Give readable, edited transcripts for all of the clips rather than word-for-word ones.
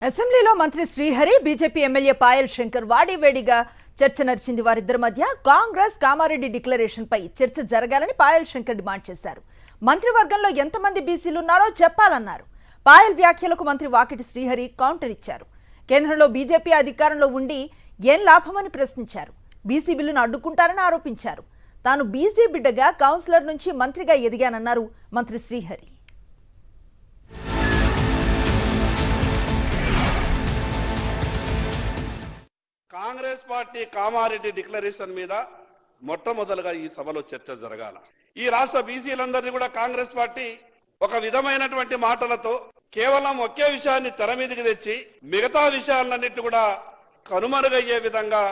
అసెంబ్లీలో మంత్రి Srihari BJP MLA Payal Shankar వాడివేడిగా చర్చ నడిచింది. వారిద్దరి మధ్య కాంగ్రెస్ కామారెడ్డి డిక్లరేషన్ పై చర్చ జరగాలని పాయల్ శంకర్ డిమాండ్ చేశారు. మంత్రివర్గంలో ఎంతమంది బీసీలు ఉన్నారో చెప్పాలన్నారు. పాయల్ వ్యాఖ్యలకు మంత్రి వాకిటి శ్రీహరి కౌంటర్ ఇచ్చారు. కేంద్రంలో బీజేపీ అధికారంలో ఉండి ఏం లాభమని ప్రశ్నించారు. బీసీ బిల్లును అడ్డుకుంటారని ఆరోపించారు. తాను బీసీ బిడ్డగా కౌన్సిలర్ నుంచి మంత్రిగా ఎదిగానన్నారు మంత్రి శ్రీహరి. కాంగ్రెస్ పార్టీ కామారెడ్డి డిక్లరేషన్ మీద మొట్టమొదలుగా ఈ సభలో చర్చ జరగాల. ఈ రాష్ట్ర బీసీలందరినీ కూడా కాంగ్రెస్ పార్టీ ఒక విధమైనటువంటి మాటలతో కేవలం ఒకే విషయాన్ని తెర మీదకి తెచ్చి మిగతా విషయాలన్నిటి కూడా కనుమరుగయ్యే విధంగా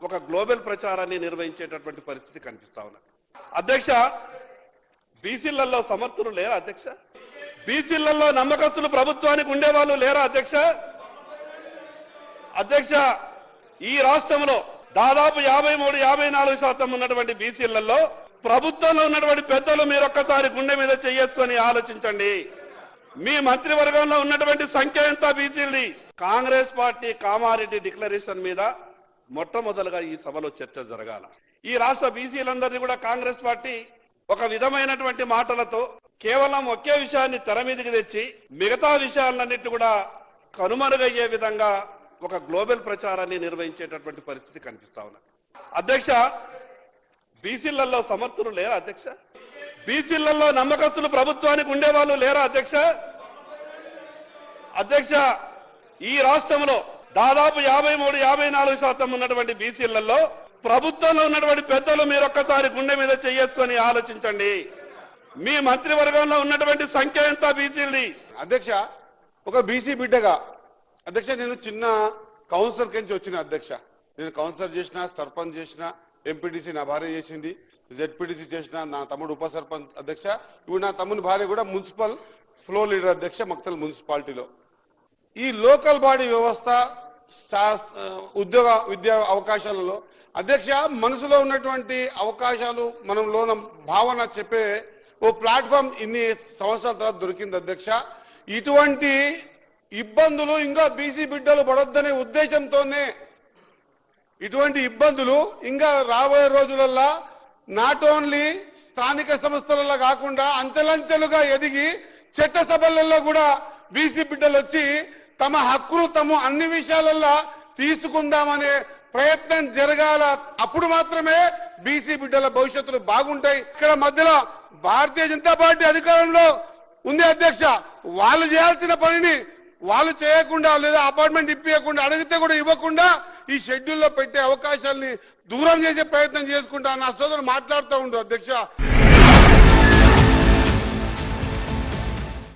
ఒక గ్లోబల్ ప్రచారాన్ని నిర్వహించేటటువంటి పరిస్థితి కనిపిస్తా ఉన్నది. అధ్యక్ష, బీసీలలో సమర్థులు లేరా అధ్యక్ష? బీసీలలో నమ్మకస్తులు ప్రభుత్వానికి ఉండేవాళ్ళు లేరా అధ్యక్ష? అధ్యక్ష, ఈ రాష్ట్రంలో దాదాపు 53-54% ఉన్నటువంటి బీసీలలో ప్రభుత్వంలో ఉన్నటువంటి పెద్దలు మీరొక్కసారి గుండె మీద చేసుకొని ఆలోచించండి. మీ మంత్రివర్గంలో ఉన్నటువంటి సంఖ్య ఎంత బీసీలది? కాంగ్రెస్ పార్టీ కామారెడ్డి డిక్లరేషన్ మీద మొట్టమొదలుగా ఈ సభలో చర్చ జరగాల. ఈ రాష్ట్ర బీసీలందరినీ కూడా కాంగ్రెస్ పార్టీ ఒక విధమైనటువంటి మాటలతో కేవలం ఒకే విషయాన్ని తెర మీదకి తెచ్చి మిగతా విషయాలన్నిటి కూడా కనుమరుగయ్యే విధంగా ఒక గ్లోబల్ ప్రచారాన్ని నిర్వహించేటటువంటి పరిస్థితి కనిపిస్తా ఉన్నది. అధ్యక్ష, బీసీలలో సమర్థులు లేరా అధ్యక్ష? బీసీలలో నమ్మకస్తులు ప్రభుత్వానికి ఉండేవాళ్ళు లేరా అధ్యక్ష? అధ్యక్ష, ఈ రాష్ట్రంలో దాదాపు 53-54% ఉన్నటువంటి బీసీలలో ప్రభుత్వంలో ఉన్నటువంటి పెద్దలు మీరొక్కసారి గుండె మీద చేసుకొని ఆలోచించండి. మీ మంత్రివర్గంలో ఉన్నటువంటి సంఖ్య ఎంత బీసీలది? అధ్యక్ష, ఒక బీసీ బిడ్డగా అధ్యక్ష, నేను చిన్న కౌన్సిలర్ నుంచి వచ్చిన అధ్యక్ష. నేను కౌన్సిలర్ చేసిన, సర్పంచ్ చేసిన, ఎంపీటీసీ నా భార్య చేసింది, జెడ్పీటీసీ చేసిన, నా తమ్ముడు ఉప సర్పంచ్ అధ్యక్ష. ఇప్పుడు నా తమ్ముని భార్య కూడా మున్సిపల్ ఫ్లో లీడర్ అధ్యక్ష మక్తల్ మున్సిపాలిటీలో. ఈ లోకల్ బాడీ వ్యవస్థ విద్యా అవకాశాలలో అధ్యక్ష మనసులో ఉన్నటువంటి అవకాశాలు మనంలో భావన చెప్పే ఓ ప్లాట్ఫామ్ ఇన్ని సంవత్సరాల తర్వాత దొరికింది అధ్యక్ష. ఇటువంటి ఇబ్బందులు ఇంకా బీసీ బిడ్డలు పడొద్దనే ఉద్దేశంతోనే ఇటువంటి ఇబ్బందులు ఇంకా రాబోయే రోజులలో నాట్ ఓన్లీ స్థానిక సంస్థలలో కాకుండా అంచెలంచెలుగా ఎదిగి చట్టసభలలో కూడా బీసీ బిడ్డలు వచ్చి తమ హక్కులు తమ అన్ని విషయాలలో తీసుకుందామనే ప్రయత్నం జరగాల. అప్పుడు మాత్రమే బీసీ బిడ్డల భవిష్యత్తులు బాగుంటాయి. ఇక్కడ మధ్యలో భారతీయ జనతా పార్టీ అధికారంలో ఉంది అధ్యక్ష. వాళ్ళు చేయాల్సిన పనిని వాళ్ళు చేయకుండా లేదా అపార్ట్మెంట్ ఇప్పించకుండా అడిగితే కూడా ఇవ్వకుండా ఈ షెడ్యూల్లో పెట్టే అవకాశాలని దూరం చేసే ప్రయత్నం చేసుకుంటా నా సోదరులు మాట్లాడుతూ ఉండు అధ్యక్ష.